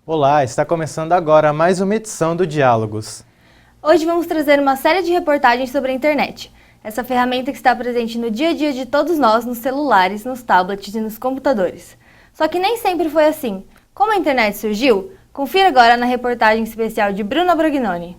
Olá, está começando agora mais uma edição do Diálogos. Hoje vamos trazer uma série de reportagens sobre a internet, essa ferramenta que está presente no dia a dia de todos nós, nos celulares, nos tablets e nos computadores. Só que nem sempre foi assim. Como a internet surgiu? Confira agora na reportagem especial de Bruno Bragnoni.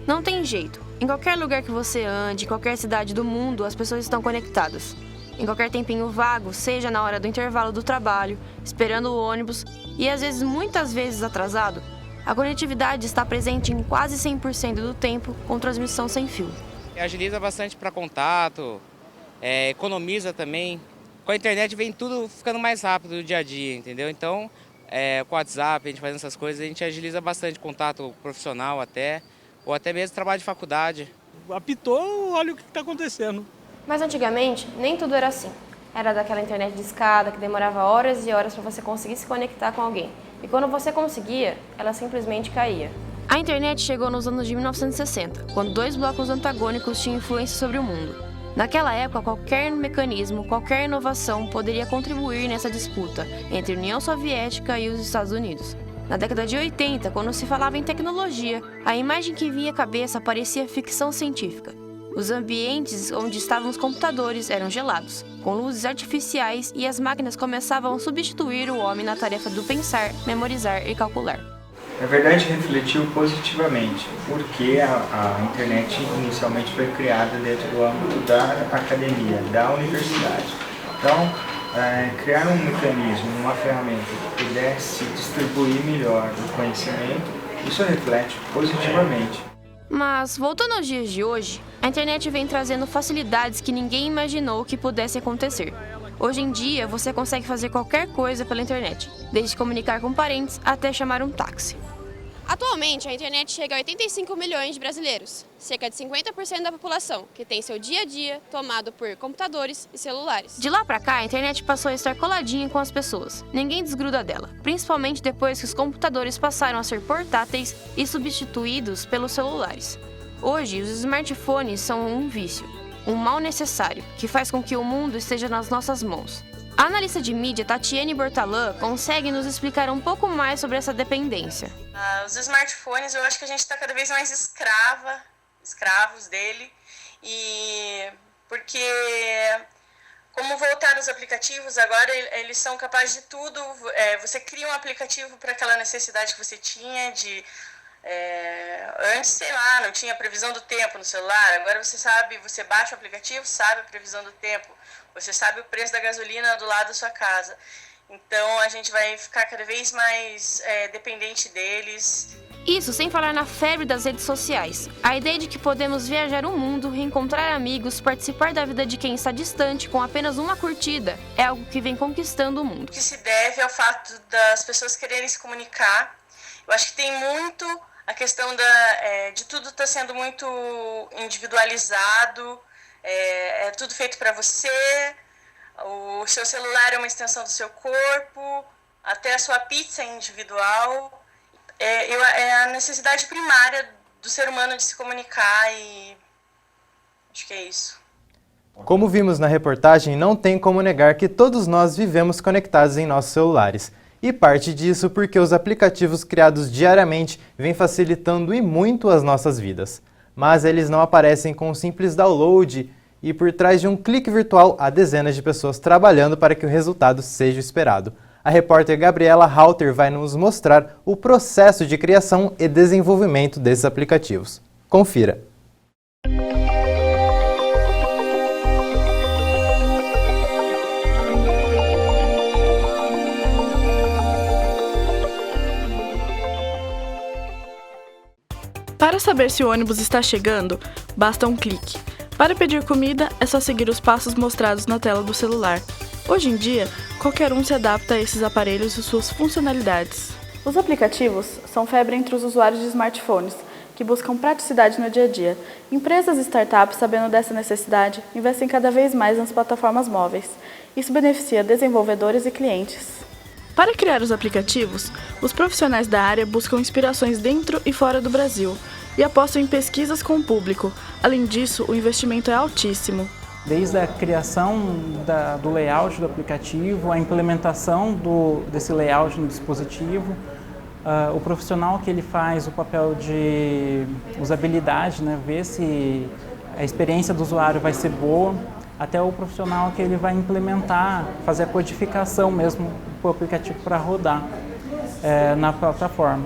Não tem jeito. Em qualquer lugar que você ande, em qualquer cidade do mundo, as pessoas estão conectadas. Em qualquer tempinho vago, seja na hora do intervalo do trabalho, esperando o ônibus e às vezes, muitas vezes atrasado, a conectividade está presente em quase 100% do tempo com transmissão sem fio. Agiliza bastante para contato, economiza também. Com a internet vem tudo ficando mais rápido no dia a dia, entendeu? Então, com o WhatsApp, a gente fazendo essas coisas, a gente agiliza bastante contato profissional ou até mesmo trabalho de faculdade. Apitou, olha o que está acontecendo. Mas antigamente, nem tudo era assim. Era daquela internet de escada que demorava horas e horas para você conseguir se conectar com alguém. E quando você conseguia, ela simplesmente caía. A internet chegou nos anos de 1960, quando dois blocos antagônicos tinham influência sobre o mundo. Naquela época, qualquer mecanismo, qualquer inovação poderia contribuir nessa disputa entre a União Soviética e os Estados Unidos. Na década de 80, quando se falava em tecnologia, a imagem que vinha à cabeça parecia ficção científica. Os ambientes onde estavam os computadores eram gelados, com luzes artificiais, e as máquinas começavam a substituir o homem na tarefa do pensar, memorizar e calcular. Na verdade, refletiu positivamente, porque a internet inicialmente foi criada dentro do âmbito da academia, da universidade. Então, criar um mecanismo, uma ferramenta que pudesse distribuir melhor o conhecimento, isso reflete positivamente. Mas, voltando aos dias de hoje, a internet vem trazendo facilidades que ninguém imaginou que pudessem acontecer. Hoje em dia, você consegue fazer qualquer coisa pela internet, desde comunicar com parentes até chamar um táxi. Atualmente, a internet chega a 85 milhões de brasileiros, cerca de 50% da população, que tem seu dia a dia tomado por computadores e celulares. De lá pra cá, a internet passou a estar coladinha com as pessoas. Ninguém desgruda dela, principalmente depois que os computadores passaram a ser portáteis e substituídos pelos celulares. Hoje, os smartphones são um vício, um mal necessário, que faz com que o mundo esteja nas nossas mãos. A analista de mídia Tatiane Bortalã consegue nos explicar um pouco mais sobre essa dependência. Os smartphones, eu acho que a gente está cada vez mais escravos dele, e porque como voltaram os aplicativos, agora eles são capazes de tudo. Você cria um aplicativo para aquela necessidade que você tinha de... antes, sei lá, não tinha previsão do tempo no celular, agora você sabe, você baixa o aplicativo, sabe a previsão do tempo, você sabe o preço da gasolina do lado da sua casa. Então a gente vai ficar cada vez mais dependente deles. Isso sem falar na febre das redes sociais. A ideia de que podemos viajar o mundo, reencontrar amigos, participar da vida de quem está distante com apenas uma curtida é algo que vem conquistando o mundo. O que se deve ao fato das pessoas quererem se comunicar. Eu acho que tem muito a questão de tudo estar sendo muito individualizado, é tudo feito para você, o seu celular é uma extensão do seu corpo, até a sua pizza é individual. É a necessidade primária do ser humano de se comunicar, e acho que é isso. Como vimos na reportagem, não tem como negar que todos nós vivemos conectados em nossos celulares. E parte disso porque os aplicativos criados diariamente vêm facilitando e muito as nossas vidas. Mas eles não aparecem com um simples download, e por trás de um clique virtual há dezenas de pessoas trabalhando para que o resultado seja esperado. A repórter Gabriela Halter vai nos mostrar o processo de criação e desenvolvimento desses aplicativos. Confira! Para saber se o ônibus está chegando, basta um clique. Para pedir comida, é só seguir os passos mostrados na tela do celular. Hoje em dia, qualquer um se adapta a esses aparelhos e suas funcionalidades. Os aplicativos são febre entre os usuários de smartphones, que buscam praticidade no dia a dia. Empresas e startups, sabendo dessa necessidade, investem cada vez mais nas plataformas móveis. Isso beneficia desenvolvedores e clientes. Para criar os aplicativos, os profissionais da área buscam inspirações dentro e fora do Brasil e apostam em pesquisas com o público. Além disso, o investimento é altíssimo. Desde a criação do layout do aplicativo, a implementação desse layout no dispositivo, o profissional que ele faz o papel de usabilidade, né, ver se a experiência do usuário vai ser boa, até o profissional que ele vai implementar, fazer a codificação mesmo do aplicativo para rodar na plataforma.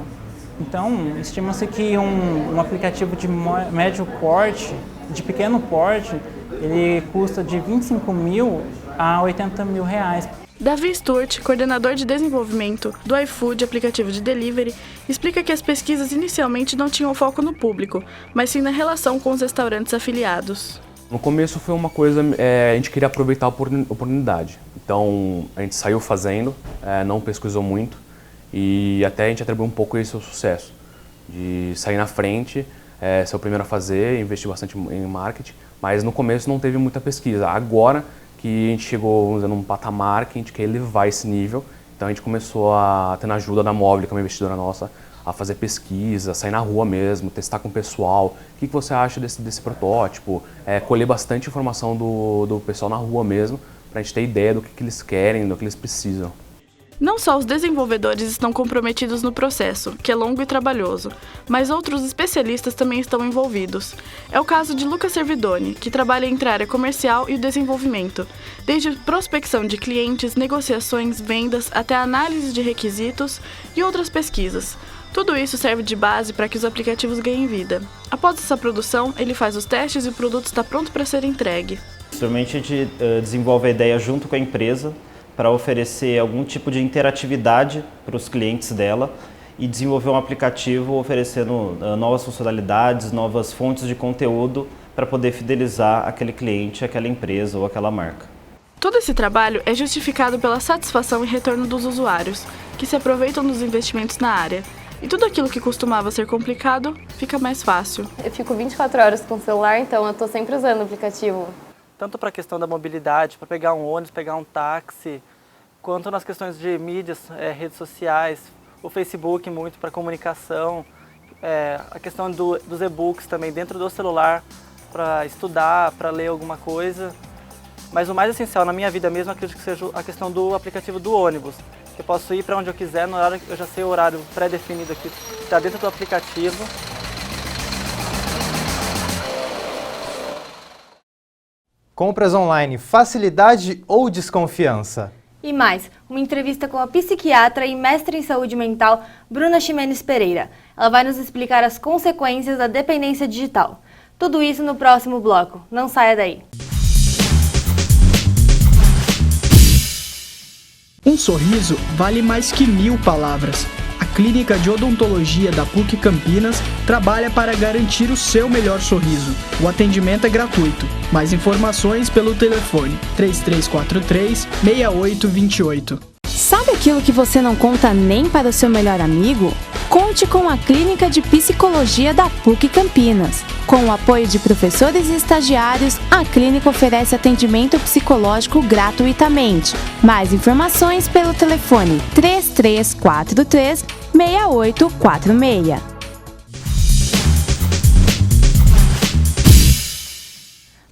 Então, estima-se que um aplicativo de médio porte, de pequeno porte, ele custa de 25 mil a 80 mil reais. Davi Sturt, coordenador de desenvolvimento do iFood, aplicativo de delivery, explica que as pesquisas inicialmente não tinham foco no público, mas sim na relação com os restaurantes afiliados. No começo foi uma coisa, a gente queria aproveitar a oportunidade. Então a gente saiu fazendo, não pesquisou muito e até a gente atribuiu um pouco esse ao sucesso. De sair na frente, ser o primeiro a fazer, investir bastante em marketing, mas no começo não teve muita pesquisa. Agora que a gente chegou num patamar que a gente quer elevar esse nível, então a gente começou a ter na ajuda da Mobile, que é uma investidora nossa, a fazer pesquisa, sair na rua mesmo, testar com o pessoal. O que você acha desse protótipo? Colher bastante informação do pessoal na rua mesmo, para a gente ter ideia do que eles querem, do que eles precisam. Não só os desenvolvedores estão comprometidos no processo, que é longo e trabalhoso, mas outros especialistas também estão envolvidos. É o caso de Lucas Servidoni, que trabalha entre a área comercial e o desenvolvimento, desde prospecção de clientes, negociações, vendas, até análise de requisitos e outras pesquisas. Tudo isso serve de base para que os aplicativos ganhem vida. Após essa produção, ele faz os testes e o produto está pronto para ser entregue. Posteriormente, a gente desenvolve a ideia junto com a empresa para oferecer algum tipo de interatividade para os clientes dela e desenvolver um aplicativo oferecendo novas funcionalidades, novas fontes de conteúdo para poder fidelizar aquele cliente, aquela empresa ou aquela marca. Todo esse trabalho é justificado pela satisfação e retorno dos usuários, que se aproveitam dos investimentos na área. E tudo aquilo que costumava ser complicado fica mais fácil. Eu fico 24 horas com o celular, então eu estou sempre usando o aplicativo. Tanto para a questão da mobilidade, para pegar um ônibus, pegar um táxi, quanto nas questões de mídias, redes sociais, o Facebook muito para comunicação, a questão dos e-books também dentro do celular, para estudar, para ler alguma coisa. Mas o mais essencial na minha vida mesmo, acredito que seja a questão do aplicativo do ônibus. Eu posso ir para onde eu quiser, no horário, eu já sei o horário pré-definido aqui, está dentro do aplicativo. Compras online, facilidade ou desconfiança? E mais, uma entrevista com a psiquiatra e mestre em saúde mental, Bruna Ximenes Pereira. Ela vai nos explicar as consequências da dependência digital. Tudo isso no próximo bloco. Não saia daí. Um sorriso vale mais que 1000 palavras. A Clínica de Odontologia da PUC Campinas trabalha para garantir o seu melhor sorriso. O atendimento é gratuito. Mais informações pelo telefone 3343-6828. Sabe aquilo que você não conta nem para o seu melhor amigo? Conte com a Clínica de Psicologia da PUC Campinas. Com o apoio de professores e estagiários, a clínica oferece atendimento psicológico gratuitamente. Mais informações pelo telefone 3343-6846.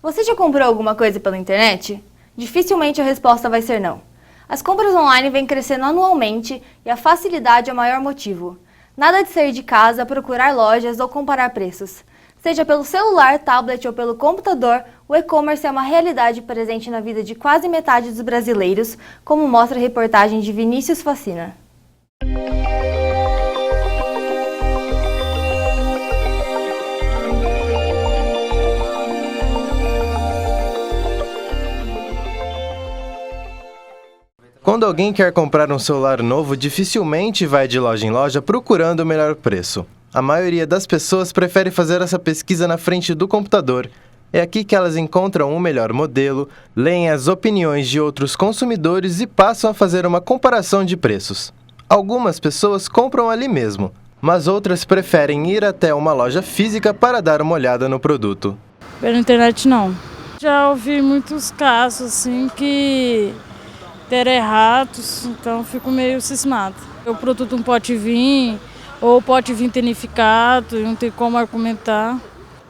Você já comprou alguma coisa pela internet? Dificilmente a resposta vai ser não. As compras online vêm crescendo anualmente e a facilidade é o maior motivo. Nada de sair de casa, procurar lojas ou comparar preços. Seja pelo celular, tablet ou pelo computador, o e-commerce é uma realidade presente na vida de quase metade dos brasileiros, como mostra a reportagem de Vinícius Facina. Quando alguém quer comprar um celular novo, dificilmente vai de loja em loja procurando o melhor preço. A maioria das pessoas prefere fazer essa pesquisa na frente do computador. É aqui que elas encontram o melhor modelo, leem as opiniões de outros consumidores e passam a fazer uma comparação de preços. Algumas pessoas compram ali mesmo, mas outras preferem ir até uma loja física para dar uma olhada no produto. Pela internet não. Já ouvi muitos casos assim que errados, então fico meio cismado. O produto não pode vir, ou pode vir danificado, e não tem como argumentar.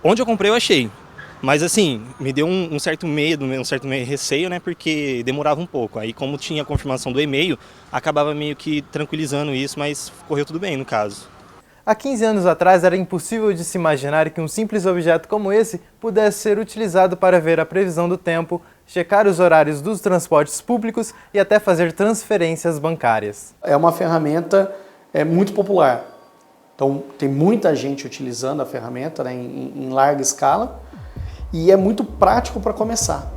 Onde eu comprei eu achei, mas assim, me deu um certo medo, um certo receio, né, porque demorava um pouco. Aí como tinha a confirmação do e-mail, acabava meio que tranquilizando isso, mas correu tudo bem no caso. Há 15 anos atrás era impossível de se imaginar que um simples objeto como esse pudesse ser utilizado para ver a previsão do tempo, checar os horários dos transportes públicos e até fazer transferências bancárias. É uma ferramenta muito popular, então tem muita gente utilizando a ferramenta, né, em larga escala, e é muito prático para começar.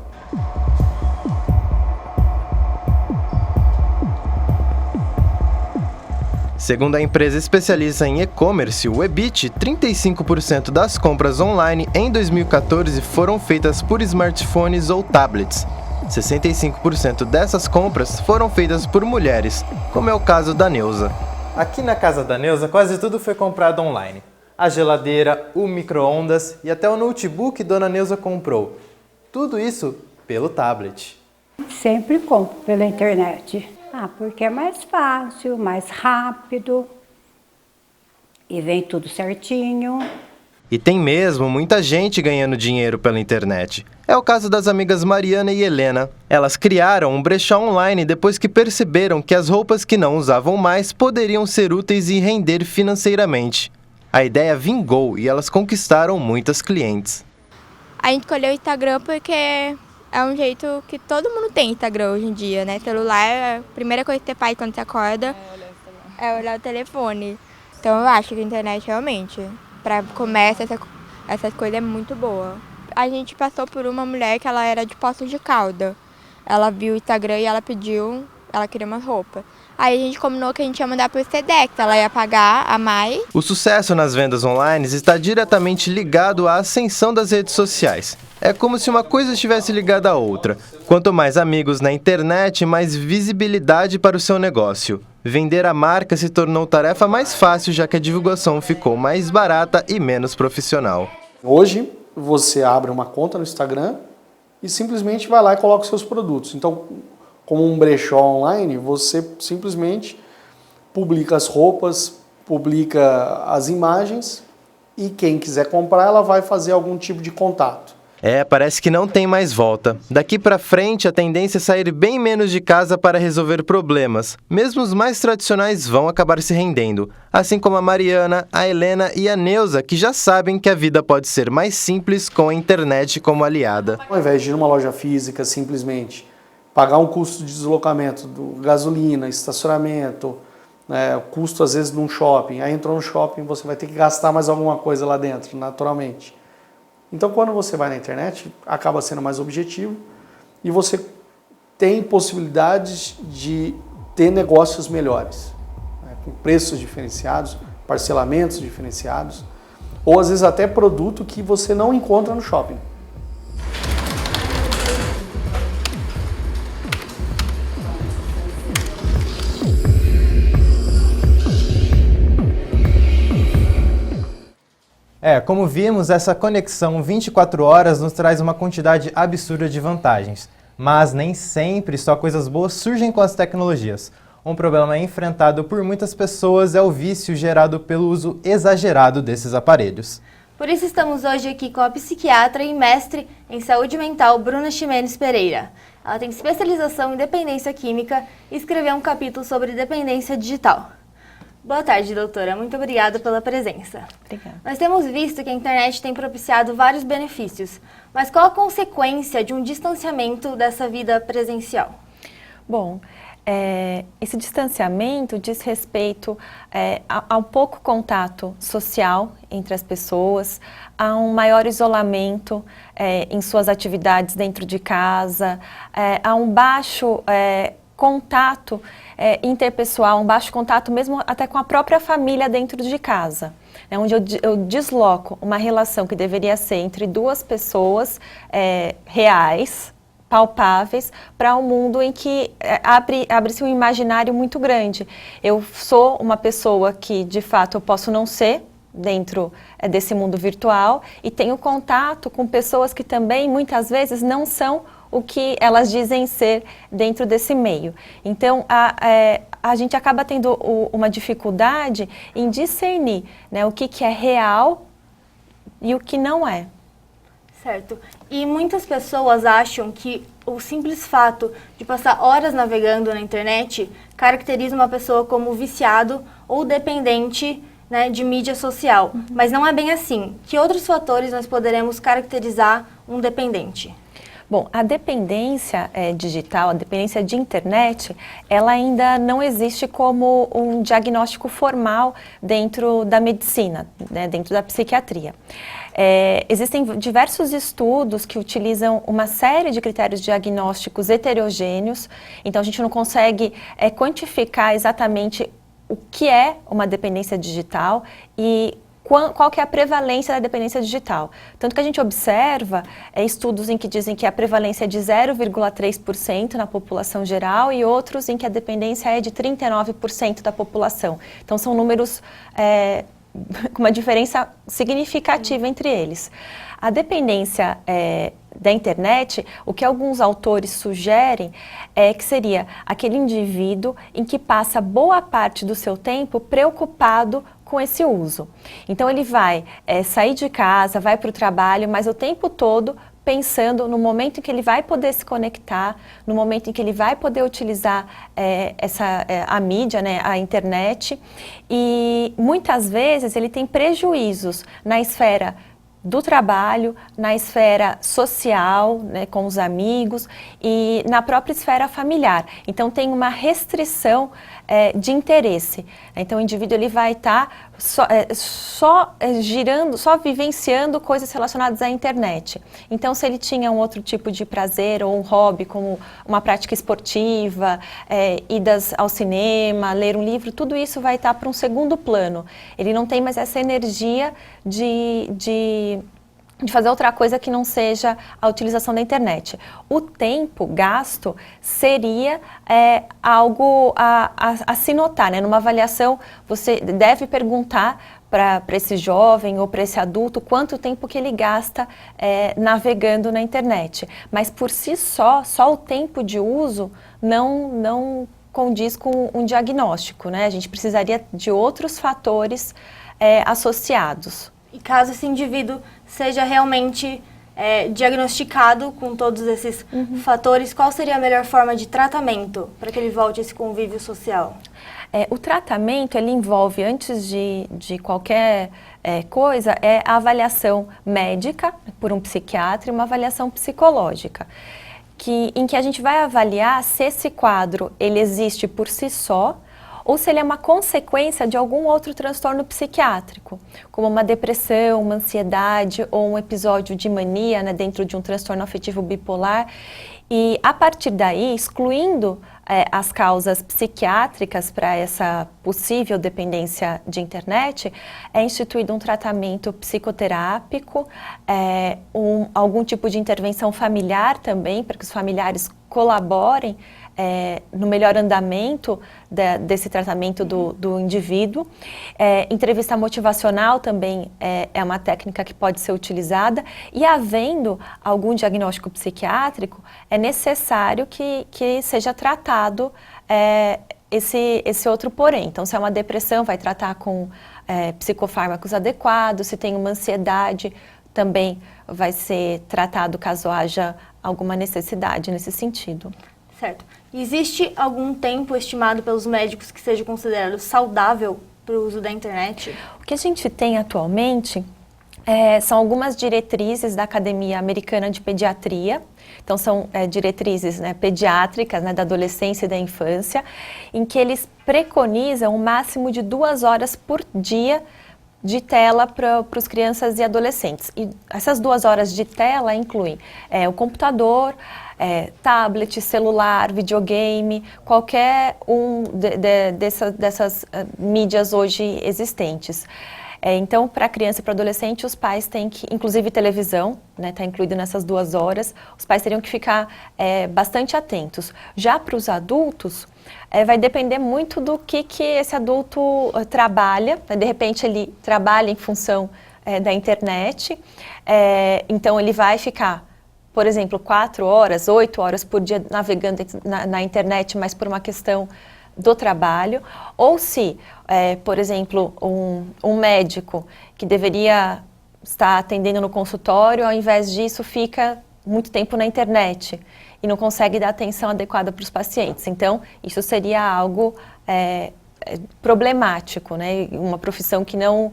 Segundo a empresa especialista em e-commerce, o Ebit, 35% das compras online em 2014 foram feitas por smartphones ou tablets. 65% dessas compras foram feitas por mulheres, como é o caso da Neuza. Aqui na casa da Neuza, quase tudo foi comprado online. A geladeira, o micro-ondas e até o notebook Dona Neuza comprou. Tudo isso pelo tablet. Sempre compro pela internet. Porque é mais fácil, mais rápido e vem tudo certinho. E tem mesmo muita gente ganhando dinheiro pela internet. É o caso das amigas Mariana e Helena. Elas criaram um brechó online depois que perceberam que as roupas que não usavam mais poderiam ser úteis e render financeiramente. A ideia vingou e elas conquistaram muitas clientes. A gente escolheu o Instagram porque é um jeito que todo mundo tem Instagram hoje em dia, né? Celular, a primeira coisa que você faz quando você acorda é olhar o telefone. Então eu acho que a internet realmente, para comércio, essas coisas é muito boa. A gente passou por uma mulher que ela era de Poços de Caldas. Ela viu o Instagram e ela pediu, ela queria uma roupa. Aí a gente combinou que a gente ia mandar por Sedex, ela ia pagar a mais. O sucesso nas vendas online está diretamente ligado à ascensão das redes sociais. É como se uma coisa estivesse ligada à outra. Quanto mais amigos na internet, mais visibilidade para o seu negócio. Vender a marca se tornou tarefa mais fácil, já que a divulgação ficou mais barata e menos profissional. Hoje, você abre uma conta no Instagram e simplesmente vai lá e coloca os seus produtos. Então, como um brechó online, você simplesmente publica as roupas, publica as imagens e quem quiser comprar, ela vai fazer algum tipo de contato. Parece que não tem mais volta. Daqui pra frente, a tendência é sair bem menos de casa para resolver problemas. Mesmo os mais tradicionais vão acabar se rendendo. Assim como a Mariana, a Helena e a Neuza, que já sabem que a vida pode ser mais simples com a internet como aliada. Ao invés de ir numa loja física, simplesmente pagar um custo de deslocamento, gasolina, estacionamento, o custo às vezes num shopping. Aí entrou no shopping, você vai ter que gastar mais alguma coisa lá dentro, naturalmente. Então, quando você vai na internet, acaba sendo mais objetivo e você tem possibilidades de ter negócios melhores, né, com preços diferenciados, parcelamentos diferenciados, ou às vezes até produto que você não encontra no shopping. Como vimos, essa conexão 24 horas nos traz uma quantidade absurda de vantagens. Mas nem sempre só coisas boas surgem com as tecnologias. Um problema enfrentado por muitas pessoas é o vício gerado pelo uso exagerado desses aparelhos. Por isso estamos hoje aqui com a psiquiatra e mestre em saúde mental Bruna Ximenes Pereira. Ela tem especialização em dependência química e escreveu um capítulo sobre dependência digital. Boa tarde, doutora. Muito obrigada pela presença. Obrigada. Nós temos visto que a internet tem propiciado vários benefícios, mas qual a consequência de um distanciamento dessa vida presencial? Bom, esse distanciamento diz respeito ao pouco contato social entre as pessoas, a um maior isolamento em suas atividades dentro de casa, a um baixo contato interpessoal, um baixo contato mesmo até com a própria família dentro de casa, onde eu desloco uma relação que deveria ser entre duas pessoas reais, palpáveis, para um mundo em que abre-se um imaginário muito grande. Eu sou uma pessoa que, de fato, eu posso não ser dentro desse mundo virtual e tenho contato com pessoas que também, muitas vezes, não são o que elas dizem ser dentro desse meio. Então, a gente acaba tendo uma dificuldade em discernir, né, o que é real e o que não é. Certo. E muitas pessoas acham que o simples fato de passar horas navegando na internet caracteriza uma pessoa como viciado ou dependente, né, de mídia social. Mas não é bem assim. Que outros fatores nós poderemos caracterizar um dependente? Bom, a dependência digital, a dependência de internet, ela ainda não existe como um diagnóstico formal dentro da medicina, né, dentro da psiquiatria. Existem diversos estudos que utilizam uma série de critérios diagnósticos heterogêneos, então a gente não consegue quantificar exatamente o que é uma dependência digital e qual que é a prevalência da dependência digital. Tanto que a gente observa estudos em que dizem que a prevalência é de 0,3% na população geral e outros em que a dependência é de 39% da população. Então são números com uma diferença significativa entre eles. A dependência da internet, o que alguns autores sugerem é que seria aquele indivíduo em que passa boa parte do seu tempo preocupado com esse uso. Então ele vai sair de casa, vai para o trabalho, mas o tempo todo pensando no momento em que ele vai poder se conectar, no momento em que ele vai poder utilizar a mídia, né, a internet, e muitas vezes ele tem prejuízos na esfera do trabalho, na esfera social, né, com os amigos e na própria esfera familiar. Então tem uma restrição de interesse. Então o indivíduo ele vai estar só vivenciando coisas relacionadas à internet. Então se ele tinha um outro tipo de prazer ou um hobby, como uma prática esportiva, idas ao cinema, ler um livro, tudo isso vai estar para um segundo plano. Ele não tem mais essa energia de fazer outra coisa que não seja a utilização da internet. O tempo gasto seria algo a se notar, né? Numa avaliação, você deve perguntar para esse jovem ou para esse adulto quanto tempo que ele gasta navegando na internet. Mas por si só o tempo de uso não condiz com um diagnóstico, né? A gente precisaria de outros fatores associados. E caso esse indivíduo seja realmente diagnosticado com todos esses fatores, qual seria a melhor forma de tratamento para que ele volte a esse convívio social? O tratamento, ele envolve, antes de qualquer coisa, a avaliação médica por um psiquiatra e uma avaliação psicológica, em que a gente vai avaliar se esse quadro ele existe por si só, ou se ele é uma consequência de algum outro transtorno psiquiátrico, como uma depressão, uma ansiedade ou um episódio de mania, né, dentro de um transtorno afetivo bipolar. E a partir daí, excluindo as causas psiquiátricas para essa possível dependência de internet, é instituído um tratamento psicoterápico, algum tipo de intervenção familiar também, para que os familiares colaborem no melhor andamento desse tratamento do indivíduo. Entrevista motivacional também é uma técnica que pode ser utilizada, e havendo algum diagnóstico psiquiátrico, é necessário que seja tratado esse outro porém. Então, se é uma depressão, vai tratar com psicofármacos adequados. Se tem uma ansiedade, também vai ser tratado caso haja alguma necessidade nesse sentido. Certo. Existe algum tempo estimado pelos médicos que seja considerado saudável para o uso da internet? O que a gente tem atualmente são algumas diretrizes da Academia Americana de Pediatria. Então são diretrizes, né, pediátricas, né, da adolescência e da infância, em que eles preconizam um máximo de 2 horas por dia de tela para os crianças e adolescentes. E essas 2 horas de tela incluem o computador, tablet, celular, videogame, qualquer dessas mídias hoje existentes. Então, para a criança e para o adolescente, os pais têm que, inclusive televisão, né, está incluído nessas 2 horas, os pais teriam que ficar bastante atentos. Já para os adultos, vai depender muito do que esse adulto trabalha. De repente, ele trabalha em função da internet, então ele vai ficar por exemplo, 4 horas, 8 horas por dia navegando na internet, mas por uma questão do trabalho, ou se, por exemplo, um médico que deveria estar atendendo no consultório, ao invés disso fica muito tempo na internet e não consegue dar atenção adequada para os pacientes. Então, isso seria algo problemático, né? Uma profissão que não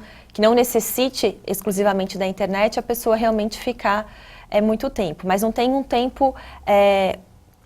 necessite exclusivamente da internet, a pessoa realmente ficar muito tempo. Mas não tem um tempo,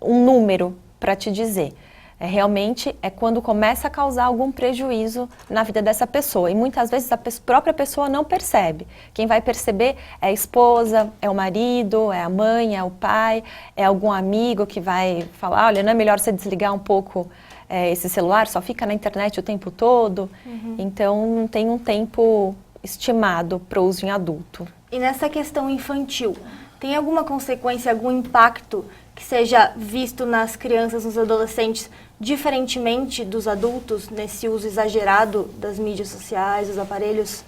um número para te dizer. Realmente é quando começa a causar algum prejuízo na vida dessa pessoa. E muitas vezes a própria pessoa não percebe. Quem vai perceber é a esposa, é o marido, é a mãe, é o pai, é algum amigo que vai falar, olha, não é melhor você desligar um pouco esse celular, só fica na internet o tempo todo. Então não tem um tempo estimado para o uso em adulto. E nessa questão infantil, tem alguma consequência, algum impacto que seja visto nas crianças, nos adolescentes, diferentemente dos adultos, nesse uso exagerado das mídias sociais, dos aparelhos?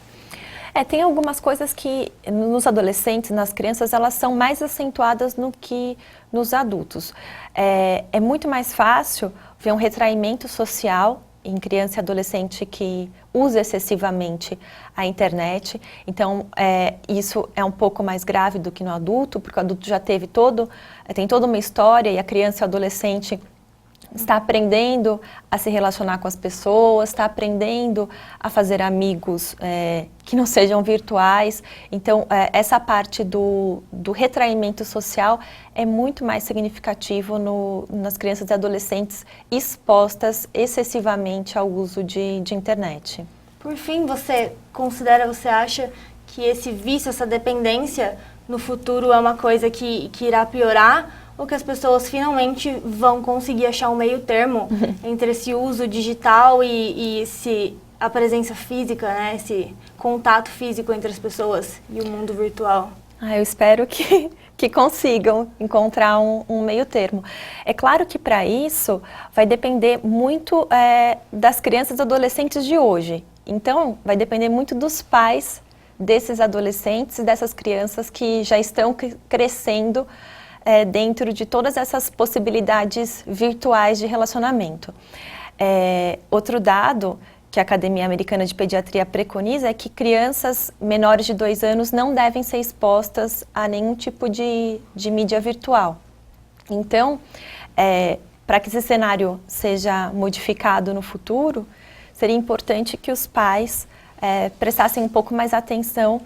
Tem algumas coisas que nos adolescentes, nas crianças, elas são mais acentuadas no que nos adultos. É muito mais fácil ver um retraimento social em criança e adolescente que usa excessivamente a internet. Então, isso é um pouco mais grave do que no adulto, porque o adulto já tem toda uma história e a criança e o adolescente está aprendendo a se relacionar com as pessoas, está aprendendo a fazer amigos que não sejam virtuais. Então, essa parte do retraimento social é muito mais significativo nas crianças e adolescentes expostas excessivamente ao uso de internet. Por fim, você acha que esse vício, essa dependência, no futuro é uma coisa que irá piorar? Ou que as pessoas finalmente vão conseguir achar um meio termo entre esse uso digital e a presença física, né? Esse contato físico entre as pessoas e o mundo virtual? Eu espero que consigam encontrar um meio termo. É claro que para isso vai depender muito das crianças e adolescentes de hoje. Então, vai depender muito dos pais desses adolescentes e dessas crianças que já estão crescendo dentro de todas essas possibilidades virtuais de relacionamento. Outro dado que a Academia Americana de Pediatria preconiza é que crianças menores de 2 anos não devem ser expostas a nenhum tipo de mídia virtual. Então, para que esse cenário seja modificado no futuro, seria importante que os pais prestassem um pouco mais atenção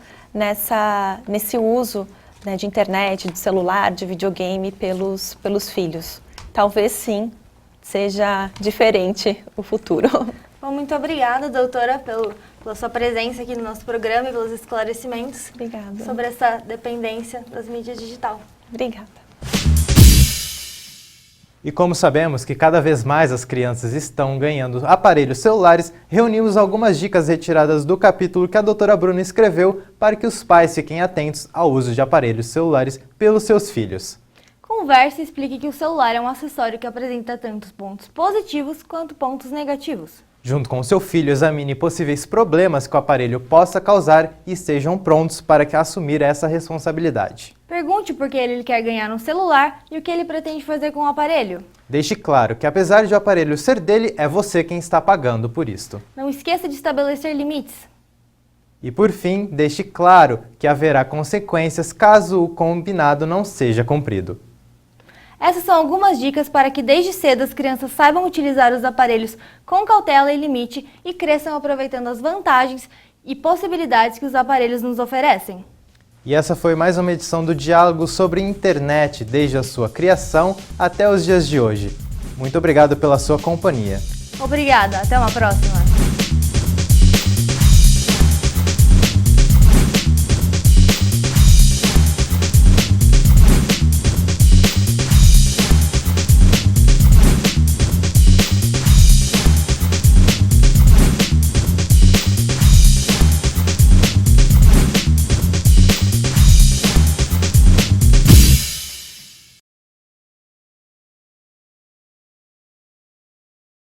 nesse uso, né, de internet, de celular, de videogame pelos filhos. Talvez sim seja diferente o futuro. Bom, muito obrigada, doutora, pela sua presença aqui no nosso programa e pelos esclarecimentos. Obrigada. Sobre essa dependência das mídias digitais. Obrigada. E como sabemos que cada vez mais as crianças estão ganhando aparelhos celulares, reunimos algumas dicas retiradas do capítulo que a doutora Bruna escreveu para que os pais fiquem atentos ao uso de aparelhos celulares pelos seus filhos. Converse e explique que o celular é um acessório que apresenta tanto pontos positivos quanto pontos negativos. Junto com o seu filho, examine possíveis problemas que o aparelho possa causar e estejam prontos para assumir essa responsabilidade. Pergunte por que ele quer ganhar no celular e o que ele pretende fazer com o aparelho. Deixe claro que apesar de o aparelho ser dele, é você quem está pagando por isto. Não esqueça de estabelecer limites. E por fim, deixe claro que haverá consequências caso o combinado não seja cumprido. Essas são algumas dicas para que desde cedo as crianças saibam utilizar os aparelhos com cautela e limite e cresçam aproveitando as vantagens e possibilidades que os aparelhos nos oferecem. E essa foi mais uma edição do Diálogo sobre Internet, desde a sua criação até os dias de hoje. Muito obrigado pela sua companhia. Obrigada, até uma próxima.